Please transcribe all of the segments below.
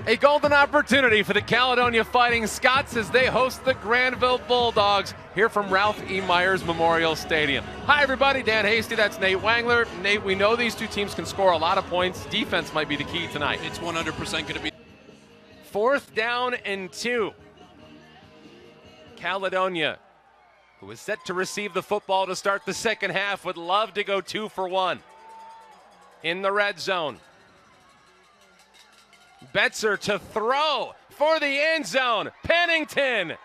A golden opportunity for the Caledonia Fighting Scots as they host the Granville Bulldogs here from Ralph E. Myers Memorial Stadium. Hi everybody, Dan Hasty, that's Nate Wangler. Nate, we know these two teams can score a lot of points. Defense might be the key tonight. It's 100% going to be. 4th down and 2. Caledonia, who is set to receive the football to start the second half, would love to go 2 for 1 in the red zone. Betzer to throw for the end zone. Pennington.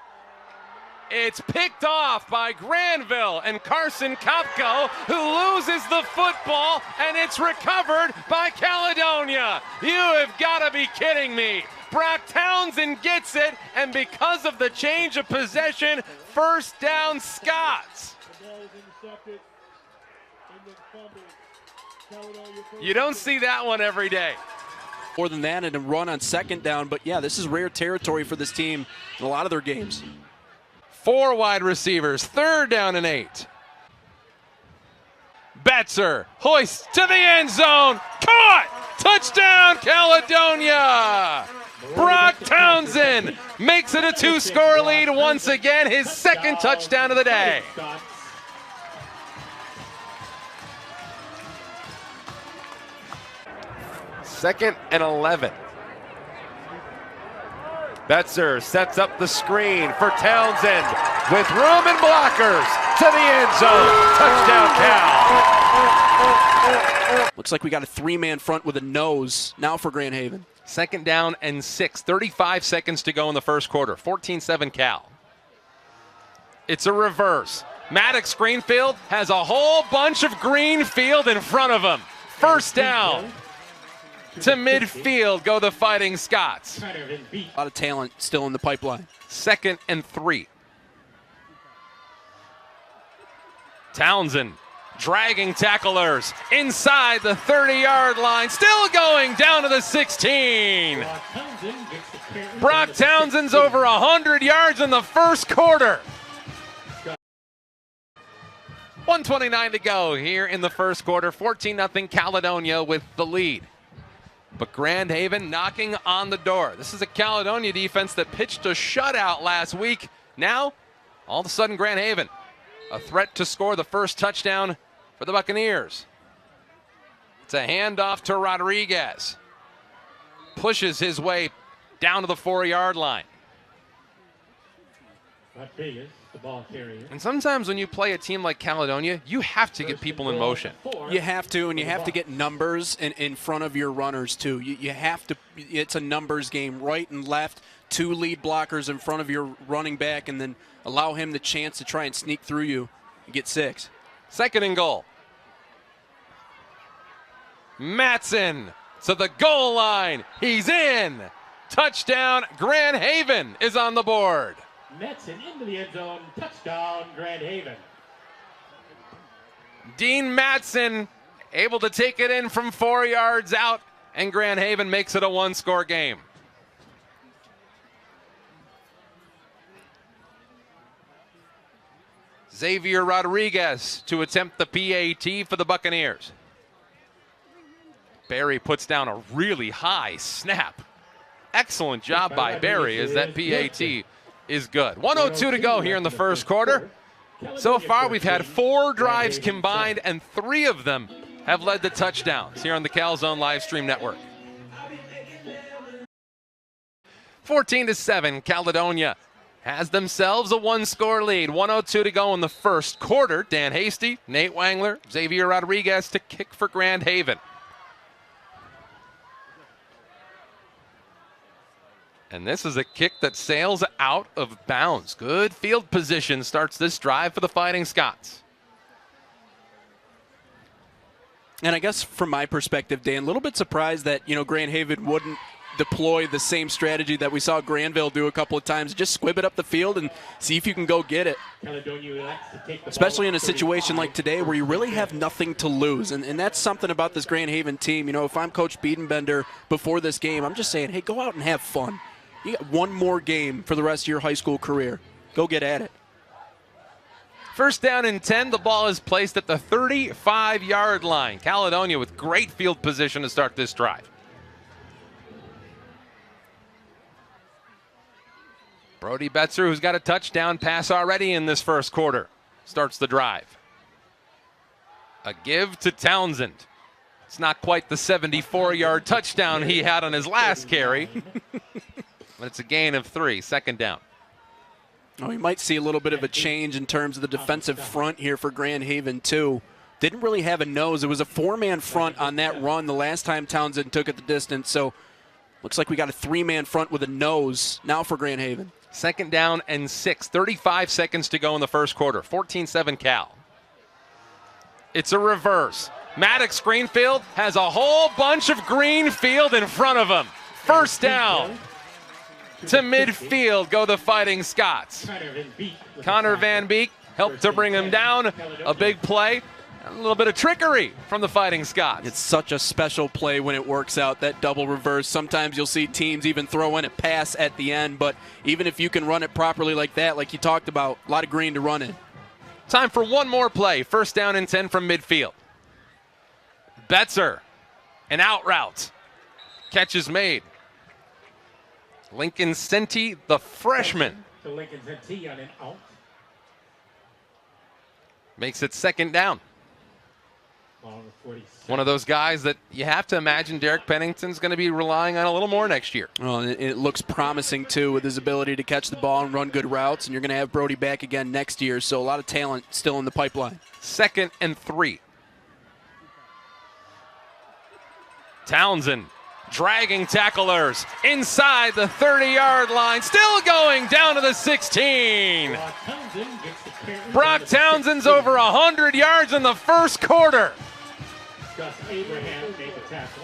It's picked off by Granville and Carson Kopko, who loses the football, and it's recovered by Caledonia. You have got to be kidding me. Brock Townsend gets it, and because of the change of possession, first down Scots. You don't see that one every day. More than that and a run on second down, but yeah, this is rare territory for this team in a lot of their games. 4 wide receivers, 3rd down and 8. Betzer hoists to the end zone, caught! Touchdown Caledonia! Brock Townsend makes it a 2-score lead once again, his 2nd touchdown of the day. Second and 11. Betzer sets up the screen for Townsend with room and blockers to the end zone. Touchdown Cal. Looks like we got a 3-man front with a nose now for Grand Haven. 2nd down and 6. 35 seconds to go in the first quarter. 14-7 Cal. It's a reverse. Maddox Greenfield has a whole bunch of Greenfield in front of him. First down. To midfield go the Fighting Scots. A lot of talent still in the pipeline. 2nd and 3. Townsend dragging tacklers inside the 30-yard line. Still going down to the 16. Brock Townsend's over 100 yards in the first quarter. 1:29 to go here in the first quarter. 14-0 Caledonia with the lead. But Grand Haven knocking on the door. This is a Caledonia defense that pitched a shutout last week. Now, all of a sudden, Grand Haven, a threat to score the first touchdown for the Buccaneers. It's a handoff to Rodriguez. Pushes his way down to the 4-yard line. Rodriguez, the ball carrier. And sometimes when you play a team like Caledonia, you have to get people in motion. You have to, and you have to get numbers in front of your runners, too. You have to, it's a numbers game, right and left, 2 lead blockers in front of your running back, and then allow him the chance to try and sneak through you and get 6. 2nd and goal. Matson to the goal line. He's in. Touchdown, Grand Haven is on the board. Matson into the end zone. Touchdown, Grand Haven. Dean Matson able to take it in from 4 yards out, and Grand Haven makes it a 1-score game. Xavier Rodriguez to attempt the PAT for the Buccaneers. Barry puts down a really high snap. Excellent job by Barry as that PAT is good. 1:02 to go here in the first quarter. So far, we've had 4 drives combined, and 3 of them have led to touchdowns here on the CalZone live stream network. 14-7, Caledonia has themselves a 1-score lead. 1:02 to go in the first quarter. Dan Hasty, Nate Wangler, Xavier Rodriguez to kick for Grand Haven. And this is a kick that sails out of bounds. Good field position starts this drive for the Fighting Scots. And I guess from my perspective, Dan, a little bit surprised that, Grand Haven wouldn't deploy the same strategy that we saw Granville do a couple of times. Just squib it up the field and see if you can go get it. Especially in a situation like today where you really have nothing to lose. And that's something about this Grand Haven team. If I'm Coach Biedenbender before this game, I'm just saying, hey, go out and have fun. You got one more game for the rest of your high school career. Go get at it. First down and 10. The ball is placed at the 35-yard line. Caledonia with great field position to start this drive. Brody Betzer, who's got a touchdown pass already in this first quarter, starts the drive. A give to Townsend. It's not quite the 74-yard touchdown he had on his last carry, but it's a gain of 3, second down. Oh, we might see a little bit of a change in terms of the defensive front here for Grand Haven, too. Didn't really have a nose. It was a 4-man front on that run the last time Townsend took it the distance, so looks like we got a 3-man front with a nose now for Grand Haven. Second down and 6, 35 seconds to go in the first quarter, 14-7 Cal. It's a reverse. Maddox Greenfield has a whole bunch of Greenfield in front of him. First down. To midfield go the Fighting Scots. Connor Van Beek helped to bring him down. A big play. A little bit of trickery from the Fighting Scots. It's such a special play when it works out, that double reverse. Sometimes you'll see teams even throw in a pass at the end, but even if you can run it properly like that, like you talked about, a lot of green to run in. Time for one more play. First down and 10 from midfield. Betzer, an out route. Catch is made. Lincoln Senti, the freshman, To Lincoln Senti on an out. makes it second down. Ball 47. One of those guys that you have to imagine Derek Pennington's going to be relying on a little more next year. Well, and it looks promising, too, with his ability to catch the ball and run good routes, and you're going to have Brody back again next year, so a lot of talent still in the pipeline. Second and 3. Townsend dragging tacklers inside the 30-yard line, still going down to the 16. Brock Townsend's over 100 yards in the first quarter. Gus Abraham made the tackle.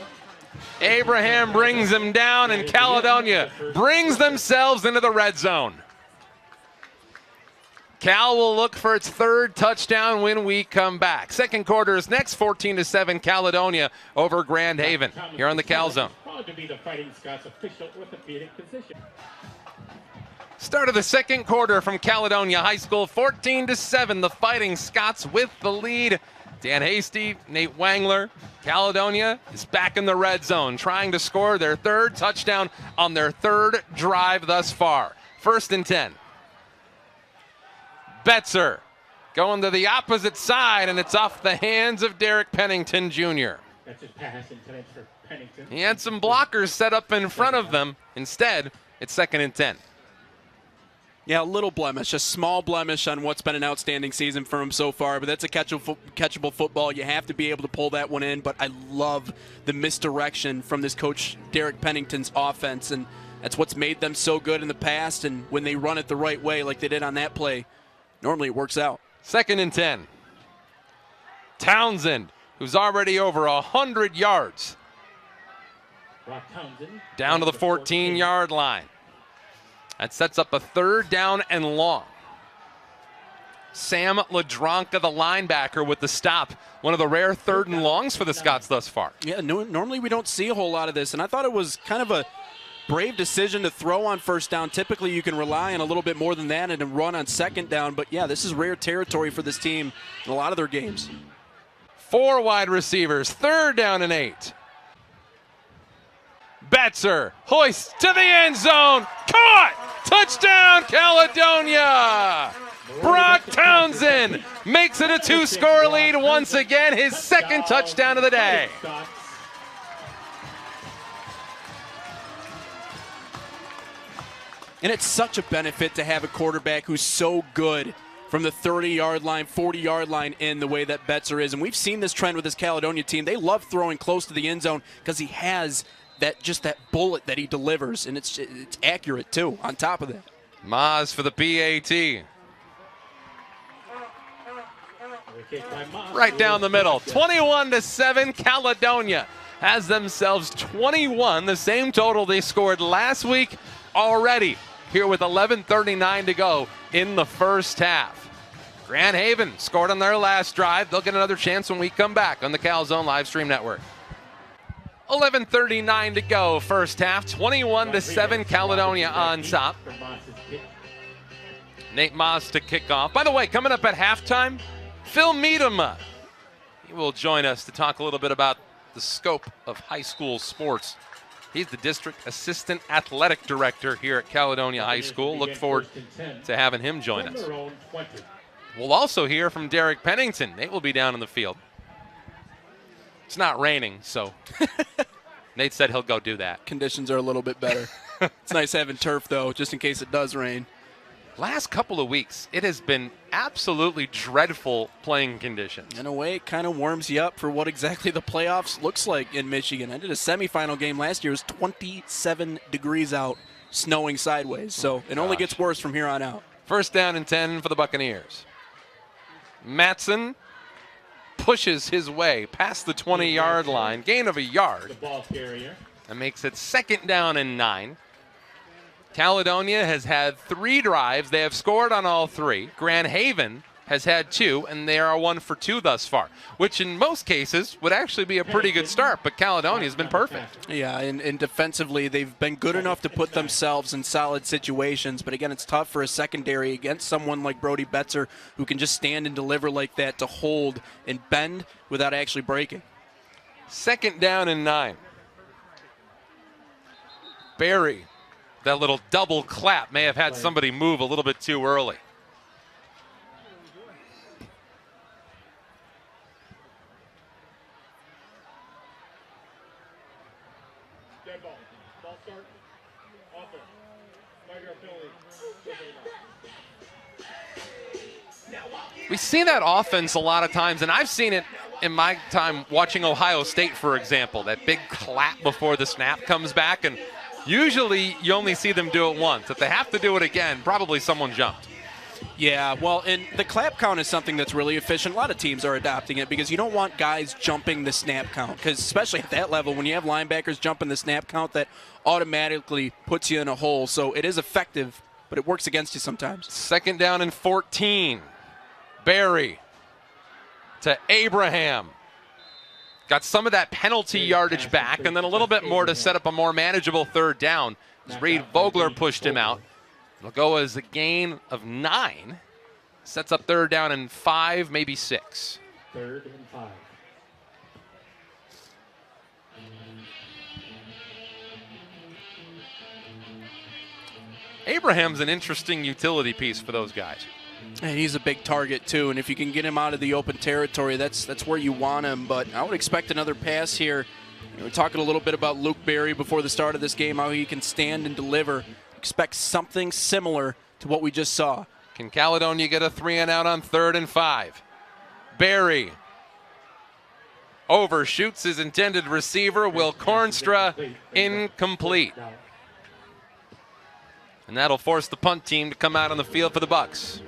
Abraham brings him down, and Caledonia brings themselves into the red zone. Cal will look for its third touchdown when we come back. Second quarter is next, 14-7 Caledonia over Grand Haven here on the Cal Zone. Proud to be the Fighting Scots official orthopedic position. Start of the second quarter from Caledonia High School, 14-7. The Fighting Scots with the lead. Dan Hasty, Nate Wangler. Caledonia is back in the red zone, trying to score their third touchdown on their third drive thus far. First and 10. Betzer going to the opposite side, and it's off the hands of Derek Pennington Jr. That's his pass intended for Pennington. He had some blockers set up in front of them. Instead, it's second and 10. Yeah, a little blemish, a small blemish on what's been an outstanding season for him so far, but that's a catchable football. You have to be able to pull that one in, but I love the misdirection from this coach Derek Pennington's offense, and that's what's made them so good in the past, and when they run it the right way like they did on that play, normally it works out. Second and 10. Townsend, who's already over 100 yards, Brock Townsend down to the 14-yard line. That sets up a third down and long. Sam LaDronca, the linebacker, with the stop. One of the rare third and longs for the Scots thus far. Yeah, normally we don't see a whole lot of this, and I thought it was kind of a brave decision to throw on first down. Typically you can rely on a little bit more than that and run on second down, but yeah, this is rare territory for this team in a lot of their games. 4 wide receivers, third down and 8. Betzer hoists to the end zone, caught! Touchdown, Caledonia! Brock Townsend makes it a 2-score lead once again, his second touchdown of the day. And it's such a benefit to have a quarterback who's so good from the 30-yard line, 40-yard line in the way that Betzer is. And we've seen this trend with this Caledonia team. They love throwing close to the end zone because he has that bullet that he delivers, and it's accurate too on top of that. Maz for the PAT. Right down the middle. 21-7, Caledonia has themselves 21, the same total they scored last week already, here with 11:39 to go in the first half. Grand Haven scored on their last drive. They'll get another chance when we come back on the Cal Zone Live Stream Network. 11:39 to go, first half, 21-7, Caledonia on top. Nate Moss to kick off. By the way, coming up at halftime, Phil Meadema. He will join us to talk a little bit about the scope of high school sports He's the district assistant athletic director here at Caledonia High School. Look forward to having him join us. We'll also hear from Derek Pennington. Nate will be down in the field. It's not raining, so Nate said he'll go do that. Conditions are a little bit better. It's nice having turf, though, just in case it does rain. Last couple of weeks, it has been absolutely dreadful playing conditions. In a way, it kind of warms you up for what exactly the playoffs looks like in Michigan. I did a semifinal game last year. It was 27 degrees out, snowing sideways. So it only gets worse from here on out. First down and 10 for the Buccaneers. Matson pushes his way past the 20-yard line, gain of a yard. That makes it second down and 9. Caledonia has had 3 drives. They have scored on all 3. Grand Haven has had 2, and they are 1 for 2 thus far, which in most cases would actually be a pretty good start, but Caledonia has been perfect. Yeah, and defensively, they've been good enough to put themselves in solid situations, but again, it's tough for a secondary against someone like Brody Betzer who can just stand and deliver like that to hold and bend without actually breaking. Second down and 9. Barry, that little double clap may have had somebody move a little bit too early. We see that offense a lot of times, and I've seen it in my time watching Ohio State, for example, that big clap before the snap comes back, and usually you only see them do it once. If they have to do it again, probably someone jumped. Yeah, well, and the clap count is something that's really efficient. A lot of teams are adopting it because you don't want guys jumping the snap count, because especially at that level, when you have linebackers jumping the snap count, that automatically puts you in a hole. So it is effective, but it works against you sometimes. Second down and 14. Barry to Abraham. Got some of that penalty yardage back, and then a little bit more to set up a more manageable third down as Reed Vogler pushed him out. It'll go as a gain of 9. Sets up third down and 5, maybe 6. Third and 5. Abraham's an interesting utility piece for those guys. And he's a big target, too, and if you can get him out of the open territory, that's where you want him. But I would expect another pass here. We were talking a little bit about Luke Berry before the start of this game, how he can stand and deliver. Expect something similar to what we just saw. Can Caledonia get a 3-and-out on third and 5? Berry overshoots his intended receiver, Will Cornstra, incomplete. And that'll force the punt team to come out on the field for the Bucks.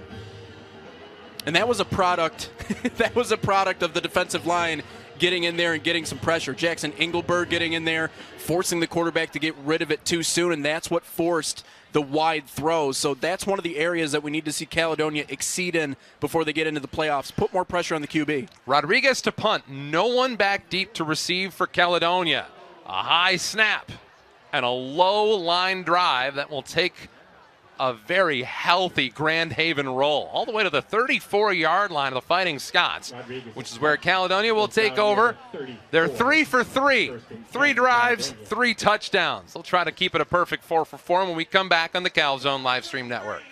And that was a product. That was a product of the defensive line getting in there and getting some pressure. Jackson Engelberg getting in there, forcing the quarterback to get rid of it too soon, and that's what forced the wide throws. So that's one of the areas that we need to see Caledonia exceed in before they get into the playoffs. Put more pressure on the QB. Rodriguez to punt. No one back deep to receive for Caledonia. A high snap and a low line drive that will take a very healthy Grand Haven roll all the way to the 34-yard line of the Fighting Scots, which is where Caledonia will take over. They're 3 for 3. 3 drives, 3 touchdowns. They'll try to keep it a perfect 4 for 4 when we come back on the Cal Zone Livestream Network.